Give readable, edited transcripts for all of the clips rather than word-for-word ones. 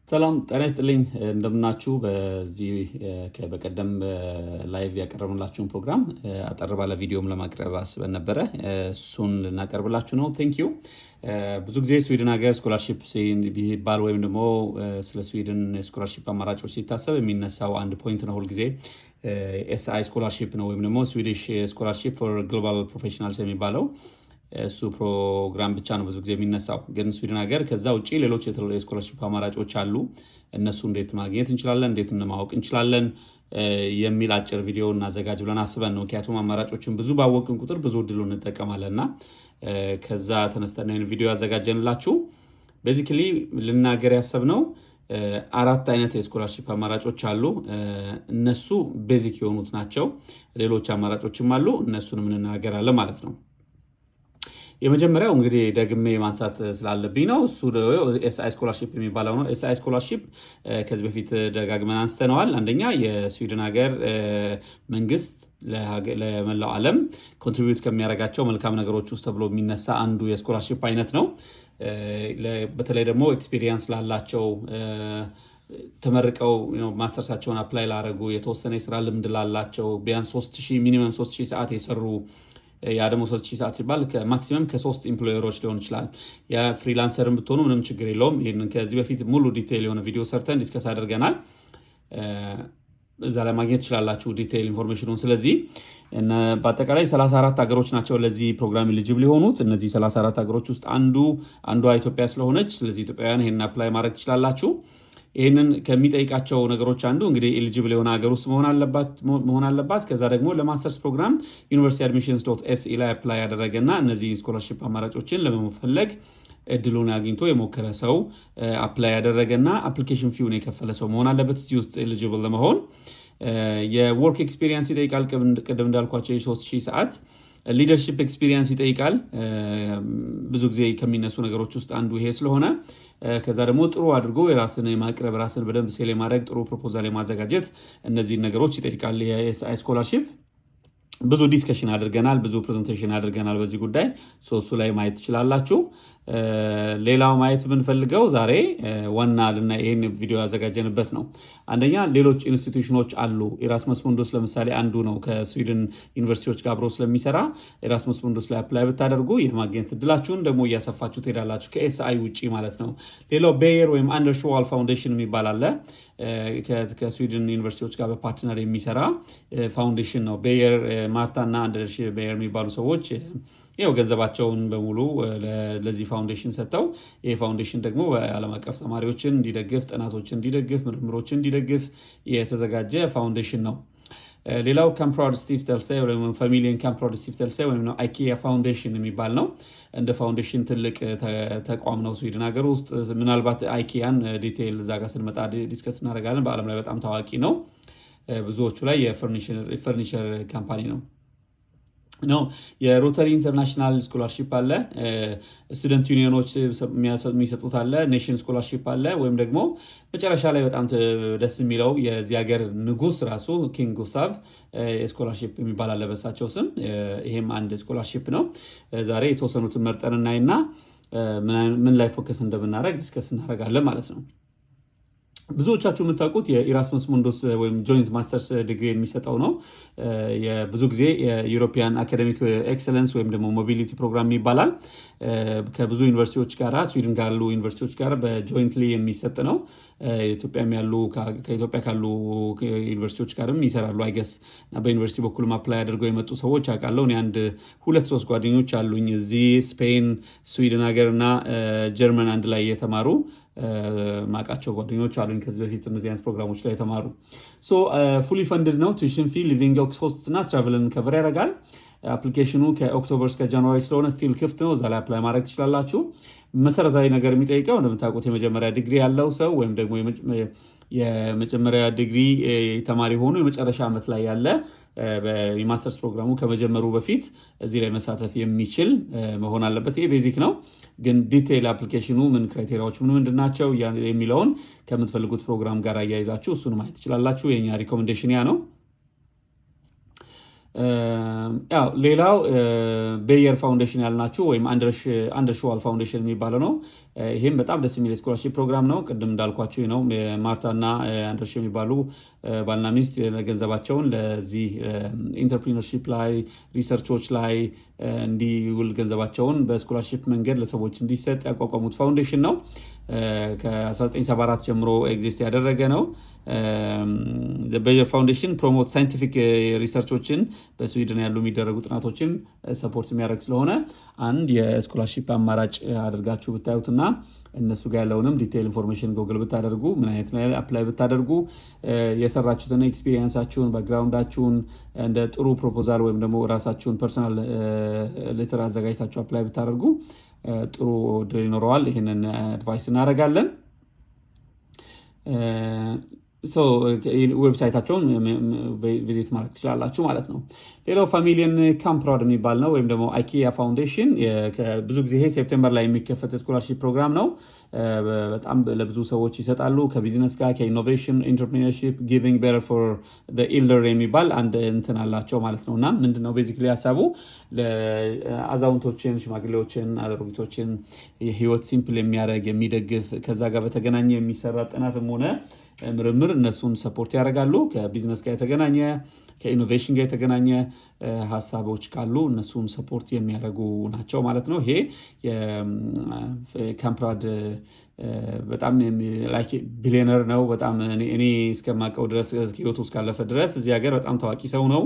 ሰላም ጤና ይስጥልኝ እንደምናችሁ በዚህ በቀደም ላይቭ ያቀረብንላችሁን ፕሮግራም አጠር ባለ ቪዲዮም ለማቅረብ አስበን ነበር እሱን ልናቀርብላችሁ ነው ቴንክ ዩ ብዙ ጊዜ ስዊድን ሀገር ስኮላርሺፕ ቢባል ወይም ደግሞ ስለ ስዊድን ስኮላርሺፕ አማራጮች ሲታሰብ የሚነሳው አንድ ፖይንት ነው ሁሉ ጊዜ ኤስአይ ስኮላርሺፕ ነው ወይም ደግሞ ስዊዲሽ ስኮላርሺፕ ፎር ግሎባል ፕሮፌሽናልስ የሚባለው እሱ ፕሮግራም ብቻ ነው ብዙ ጊዜ የሚነሳው ግን ስዊድን ሀገር ከዛ ውጪ ሌሎች የተለያዩ ስኮላርሺፕ አማራጮች አሉ እነሱ እንዴት ማግኘት እንችላለን እንዴት ማወቅ እንችላለን የሚል አጭር ቪዲዮ እናዘጋጅ ብለን አስበን ነው ምክንያቱም አማራጮችን ብዙ ባወቅን ቁጥር ብዙ እድሉን እንጠቀማለንና ከዛ ተነስተን ይሄን ቪዲዮ ያዘጋጀንላችሁ ቤዚክሊ ልናገር ያሰብነው አራት አይነት የስኮላርሺፕ አማራጮች አሉ እነሱ ቤዚክ የሆኑት ናቸው ሌሎች አማራጮችም አሉ እነሱንም እንናገራለን ማለት ነው የመጀመሪያው እንግዲህ ደግሜ ማንሳት ስላለብኝ ነው እሱ ኤስአይ ስኮላርሺፕ የሚባለው ነው ኤስአይ ስኮላርሺፕ ከዚህ በፊት ደጋግመን አንስተነዋል አንደኛ የስዊድን ሀገር መንግስት ለመላው ዓለም ኮንትሪቢዩት ከሚያደርጋቸው መልካም ነገሮች ውስጥ ተብሎ የሚነሳ አንዱ የስኮላርሺፕ አይነት ነው በተለይ ደግሞ ኤክስፒሪየንስ ላላቸው ተመርቀው ማስተርሳቸውን አፕላይ ላደረጉ የተወሰነ የስራ ልምድ ላላቸው ቢያንስ 3000 ሚኒመም 3000 ሰዓት የሰሩ ያ ደግሞ 3000 ሰዓት ሲባል ከማክሲመም ከ3 ኤምፕሎየሮች ሊሆን ይችላል ያ ፍሪላንሰርም ብትሆኑ ምንም ችግር የለውም ይሄንን ከዚህ በፊት ሙሉ ዲቴይል የሆነ ቪዲዮ ሰርተን ዲስከስ አድርገናል እዛ ላይ ማግኘት ይችላልላችሁ ዲቴይል ኢንፎርሜሽኑን ስለዚህ በአጠቃላይ 34 ሀገሮች ናቸው ለዚህ ፕሮግራም ኤሊጂብል የሆኑት እነዚህ 34 ሀገሮች ውስጥ አንዷ ኢትዮጵያ ስለሆነች ስለዚህ ኢትዮጵያውያን ይሄን አፕላይ ማድረግ ትችላላችሁ ይሄንን ከሚጠይቃቸው ነገሮች አንዱ እንግዲህ ኤሊጂብል የሆነ ሀገር ውስጥ መሆን አለባት ከዛ ደግሞ ለማስተርስ ፕሮግራም universityadmissions.se ላይ አፕላይ ያደረገና እነዚህ ስኮላርሺፕ አማራጮችን ለመፈለግ እድሉን አግኝቶ የሞከረ ሰው አፕላይ ያደረገና አፕሊኬሽን ፊውን የከፈለ ሰው መሆን አለበት እዚህ ውስጥ ኤሊጂብል ለመሆን የወርክ ኤክስፒሪየንስ ይጠይቃል ቅድም እንዳልኳቸው የ3000 ሰዓት ሊደርሺፕ ኤክስፒሪየንስ ይጠይቃል ብዙ ጊዜ ከሚነሱ ነገሮች ውስጥ አንዱ ይሄ ስለሆነ ከዛ ደግሞ ጥሩ አድርጎ የራስን ማቅረብ ራስን በደንብ ሴል ማድረግ ጥሩ ፕሮፖዛል ማዘጋጀት እነዚህ ነገሮች ይጠይቃል የኤስአይ ስኮላርሺፕ ብዙ ዲስከሽን አድርገናል ብዙ ፕሬዘንቴሽን አድርገናል በዚህ ጉዳይ ሶሱ ላይ ማየት ይችላልላችሁ ሌላው ማየት ብንፈልገው ዛሬ ዋና ይሄን ቪዲዮ ያዘጋጀንበት ነው አንደኛ ሌሎች ኢንስቲትዩሽኖች አሉ ኤራስመስ ሙንዱስ ለምሳሌ አንዱ ነው ከስዊድን ዩኒቨርሲቲዎች ጋር አብሮ ስለሚሰራ ኤራስመስ ሙንዱስ ላይ አፕላይ ብታደርጉ የማግኘት እድላችሁን ደግሞ እያሰፋችሁ ትሄዳላችሁ ከኤስአይ ውጪ ማለት ነው ሌላው ቤየር ወይም አንደርሾዋል ፋውንዴሽን የሚባል አለ ከስዊድን ዩኒቨርሲቲዎች ጋር በፓርትነር የሚሰራ ፋውንዴሽን ነው ቤየር ማርታና አንደርሽ ቤየር የሚባሉ ሰዎች ያው ገንዘባቸውን በሙሉ ለዚህ ፋውንዴሽን ሰጥተው ይሄ ፋውንዴሽን ደግሞ በዓለም አቀፍ ተማሪዎችን እንዲደግፍ ጥናቶችን እንዲደግፍ ምርምሮችን እንዲደግፍ የተዘጋጀ ፋውንዴሽን ነው ሌላው ካምፕሮድ ስቲፍተልሴ ወይም ፋሚሊየን ካምፕሮድ ስቲፍተልሴ ወይም ነው አይኪያ ፋውንዴሽን የሚባል ነው እንደ ፋውንዴሽን ትልቅ ተቋም ነው ስዊድን ሀገር ውስጥ ምናልባት አይኪያን ዲቴይል እዛ ጋር ስንመጣ ዲስከስ እናደርጋለን በዓለም ላይ በጣም ታዋቂ ነው ብዙዎቹ ላይ የፈርኒቸር ካምፓኒ ነው የሮተሪ ኢንተርናሽናል ስኮላርሺፕ አለ ስቱደንት ዩኒየኖች የሚሰጡት አለ ኔሽን ስኮላርሺፕ አለ ወይም ደግሞ መጨረሻ ላይ በጣም ደስ የሚለው የዚህ ሀገር ንጉስ ራሱ ኪንግ ጉስታቭ ስኮላርሺፕ የሚባል አለ በሳቸው ስም ይሄም አንድ ስኮላርሺፕ ነው ዛሬ የተወሰኑትን መርጠን እናይና ምን ላይ ፎከስ እንደምናደርግ ዲስከስ እናደርጋለን ማለት ነው ብዙዎቻችሁ የምታውቁት የኢራስመስ ሙንዱስ ወይም ጆይንት ማስተርስ ዲግሪ የሚሰጠው ነው የብዙ ጊዜ የዩሮፒያን አካዴሚክ ኤክሰለንስ ወይም ደግሞ ሞቢሊቲ ፕሮግራም ይባላል ከብዙ ዩኒቨርሲቲዎች ጋር ስዊድን ካሉ ዩኒቨርሲቲዎች ጋር በጆይንትሊ የሚሰጥ ነው ከኢትዮጵያ ካሉ ዩኒቨርሲቲዎች ጋርም ይሰራሉ አይገስ በዩኒቨርሲቲ በኩል አፕላይ አድርገው የመጡ ሰዎች አውቃለሁ እኔ አንድ 2-3 ጓደኞች አሉኝ እዚህ ስፔን ስዊድን ሀገርና ጀርመን አንድ ላይ የተማሩ ማቃቸው ጓደኞች አሉኝ ከዚህ በፊት እነዚህ አይነት ፕሮግራሞች ላይ ተማሩ ፉሊ ፈንድድ ነው ቱይሽን ፊ ሊቪንግ ኮስትስ እና ትራቨልን ከቨር ያደርጋል አፕሊኬሽኑ ከኦክቶበር እስከ ጃንዋሪ ስለሆነ ስቲል ክፍት ነው እዛ ላይ አፕላይ ማድረግ ትችላላችሁ መሰረታዊ ነገር የሚጠይቀው እንደምታውቁት የመጀመሪያ ዲግሪ ያለው ሰው ወይም ደግሞ የመጀመሪያ ዲግሪ ተማሪ ሆኖ የመጨረሻ ዓመት ላይ ያለ በማስተርስ ፕሮግራሙ ከመጀመሩ በፊት እዚህ ላይ መሳተፍ የሚችል መሆን አለበት ይሄ ቤዚክ ነው ግን ዲቴይል አፕሊኬሽኑ ምን ክራይቴሪያዎች ምንድናቸው የሚለውን ከምትፈልጉት ፕሮግራም ጋር አያይዛችሁ እሱን ማየት ትችላላችሁ የኛ ሪኮሜንዴሽን ያ ነው ያው ሌላው ቤየር ፋውንዴሽን ያልናችሁ ወይም አንደርሽዋል ፋውንዴሽን የሚባለው ነው። ይሄም በጣም ደስ የሚል ስኮላርሺፕ ፕሮግራም ነው። ቅድም እንዳልኳችሁ ነው ማርታና አንደርሽ የሚባሉ ባልና ሚስት ገንዘባቸውን ለዚህ ኢንተርፕሪነርሺፕ ላይ ሪሰርቾች ላይ እንዲውል ገንዘባቸውን በስኮላርሺፕ መንገድ ለሰዎች እንዲሰጥ ያቋቋሙት ፋውንዴሽን ነው። ከ1974 ጀምሮ ኤግዚስት ያደረገ ነው። ቤየር ፋውንዴሽን ፕሮሞት ሳይንቲፊክ ሪሰርቾችን በስዊድን ያሉ የሚደረጉ ጥናቶችን ሰፖርት የሚያደርግ ስለሆነ አንድ የስኮላርሺፕ አማራጭ አድርጋችሁ ብታዩትና እነሱ ጋር ያለውንም ዲቴይል ኢንፎርሜሽን ጎግል ብታደርጉ ምን አይነት ላይ አፕላይ ብታደርጉ የሰራችሁትን ኤክስፒሪየንሳችሁን ባክግራውንዳችሁን እንደ ጥሩ ፕሮፖዛል ወይም ደግሞ ራሳችሁን ፐርሰናል ሌተር አዘጋጅታችሁ አፕላይ ብታደርጉ ጥሩ ድል ይኖረዋል። ይህንን አድቫይስ እናደርጋለን። ዌብሳይታቸውን ቪዚት ማድረግ ትችላላችሁ ማለት ነው። ሌላው ፋሚሊየን ካምፕራድ የሚባል ነው ወይም ደግሞ አይኪያ ፋውንዴሽን ብዙ ጊዜ ይሄ ሴፕቴምበር ላይ የሚከፈት ስኮላርሺፕ ፕሮግራም ነው። በጣም ለብዙ ሰዎች ይሰጣሉ። ከቢዝነስ ጋር ከኢኖቬሽን ኢንተርፕሪነርሺፕ ጊቪንግ ቤተር ፎር ዘ ኢልደር የሚባል አንድ እንትን አላቸው ማለት ነው። እና ምንድነው ቤዚክሊ ሀሳቡ ለአዛውንቶችን፣ ሽማግሌዎችን፣ አሮጊቶችን የህይወት ሲምፕል የሚያደርግ የሚደግፍ ከዛ ጋር በተገናኘ የሚሰራ ጥናትም ሆነ ምርምር እነሱን ሰፖርት ያደርጋሉ። ከቢዝነስ ጋር የተገናኘ ከኢኖቬሽን ጋር የተገናኘ ሀሳቦች ካሉ እነሱን ሰፖርት የሚያደርጉ ናቸው ማለት ነው። ይሄ የካምፕራድ በጣም ቢሊዮነር ነው። በጣም እኔ እስከማውቀው ድረስ ህይወቱ እስካለፈ ድረስ እዚህ ሀገር በጣም ታዋቂ ሰው ነው።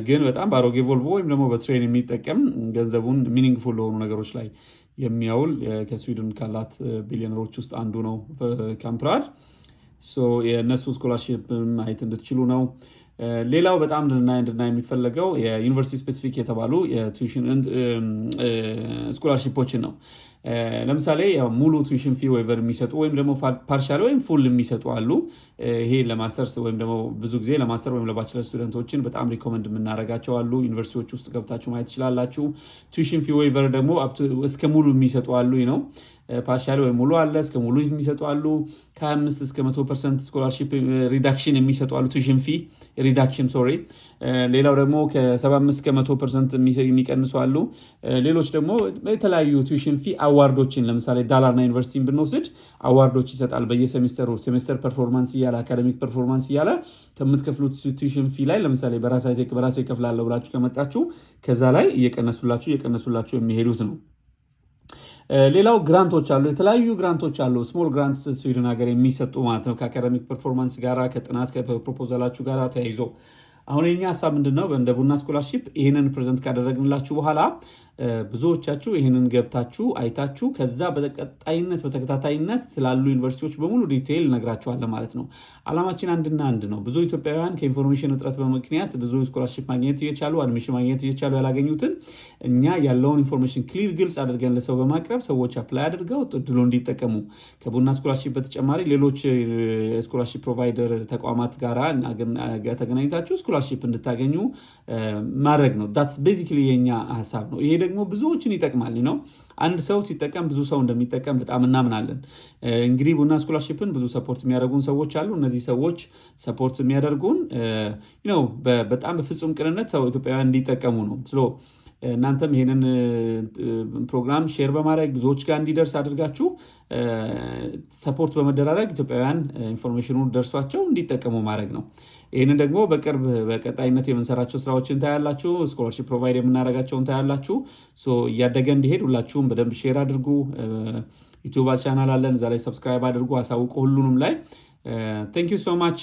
ግን በጣም በአሮጌ ቮልቮ ወይም ደግሞ በትሬን የሚጠቀም ገንዘቡን ሚኒንግፉል ለሆኑ ነገሮች ላይ የሚያውል ከስዊድን ካላት ቢሊዮነሮች ውስጥ አንዱ ነው ካምፕራድ። የእነሱ ስኮላርሺፕ ማየት እንድትችሉ ነው። ሌላው በጣም እንድናይ የሚፈለገው የዩኒቨርሲቲ ስፔሲፊክ የተባሉ የቱዊሽን ስኮላርሺፖችን ነው። ለምሳሌ ሙሉ ቱዊሽን ፊ ዌይቨር የሚሰጡ ወይም ደግሞ ፓርሻል ወይም ፉል የሚሰጡ አሉ። ይሄ ለማስተርስ ወይም ደግሞ ብዙ ጊዜ ለማስተር ወይም ለባችለር ስቱደንቶችን በጣም ሪኮመንድ የምናደርጋቸው አሉ። ዩኒቨርሲቲዎች ውስጥ ገብታችሁ ማየት ትችላላችሁ። ቱዊሽን ፊ ዌይቨር ደግሞ እስከ ሙሉ የሚሰጡ አሉ ነው። ፓርሻል ወይም ሙሉ አለ፣ እስከ ሙሉ የሚሰጡ አሉ። ከ25 እስከ 100% ስኮላርሺፕ ሪዳክሽን የሚሰጡ አሉ። ቱዊሽን ፊ ሪዳክሽን ሶሪ። ሌላው ደግሞ ከ75 እስከ 100% የሚቀንሱ አሉ። ሌሎች ደግሞ የተለያዩ ቱዊሽን ፊ አዋርዶችን ለምሳሌ ዳላርና ዩኒቨርሲቲን ብንወስድ አዋርዶች ይሰጣል በየሴሚስተሩ ሴሚስተር ፐርፎርማንስ እያለ አካደሚክ ፐርፎርማንስ እያለ ከምትከፍሉት ቱዊሽን ፊ ላይ ለምሳሌ በራሴ ከፍላለሁ ብላችሁ ከመጣችሁ ከዛ ላይ እየቀነሱላችሁ የሚሄዱት ነው። ሌላው ግራንቶች አሉ። የተለያዩ ግራንቶች አሉ። ስሞል ግራንትስ ስዊድን ሀገር የሚሰጡ ማለት ነው። ከአካደሚክ ፐርፎርማንስ ጋራ ከጥናት ከፕሮፖዛላችሁ ጋር ተያይዞ አሁን የኛ ሀሳብ ምንድነው? እንደ ቡና ስኮላርሺፕ ይህንን ፕሬዘንት ካደረግንላችሁ በኋላ ብዙዎቻችሁ ይህንን ገብታችሁ አይታችሁ ከዛ በቀጣይነት በተከታታይነት ስላሉ ዩኒቨርሲቲዎች በሙሉ ዲቴይል ነግራችኋለን ማለት ነው። አላማችን አንድና አንድ ነው። ብዙ ኢትዮጵያውያን ከኢንፎርሜሽን እጥረት በምክንያት ብዙ ስኮላርሺፕ ማግኘት እየቻሉ አድሚሽን ማግኘት እየቻሉ ያላገኙትን እኛ ያለውን ኢንፎርሜሽን ክሊር ግልጽ አድርገን ለሰው በማቅረብ ሰዎች አፕላይ አድርገው እድሉ እንዲጠቀሙ ከቡና ስኮላርሺፕ በተጨማሪ ሌሎች ስኮላርሺፕ ፕሮቫይደር ተቋማት ጋራ ተገናኝታችሁ ስኮላርሺፕ እንድታገኙ ማድረግ ነው። ዳትስ ቤዚክሊ የኛ ሀሳብ ነው። ይሄ ደግሞ ብዙዎችን ይጠቅማል ነው። አንድ ሰው ሲጠቀም ብዙ ሰው እንደሚጠቀም በጣም እናምናለን። እንግዲህ ቡና ስኮላርሺፕን ብዙ ሰፖርት የሚያደርጉን ሰዎች አሉ። እነዚህ ሰዎች ሰፖርት የሚያደርጉን በጣም በፍጹም ቅንነት ሰው ኢትዮጵያውያን እንዲጠቀሙ ነው። እናንተም ይሄንን ፕሮግራም ሼር በማድረግ ብዙዎች ጋር እንዲደርስ አድርጋችሁ ሰፖርት በመደራረግ ኢትዮጵያውያን ኢንፎርሜሽኑን ደርሷቸው እንዲጠቀሙ ማድረግ ነው። ይህንን ደግሞ በቅርብ በቀጣይነት የምንሰራቸው ስራዎችን ታያላችሁ። ስኮላርሺፕ ፕሮቫይድ የምናደርጋቸውን ታያላችሁ። እያደገ እንዲሄድ ሁላችሁም በደንብ ሼር አድርጉ። ዩቲዩብ ቻናል አለን፣ እዛ ላይ ሰብስክራይብ አድርጉ፣ አሳውቁ ሁሉንም ላይ። ቴንክ ዩ ሶ ማች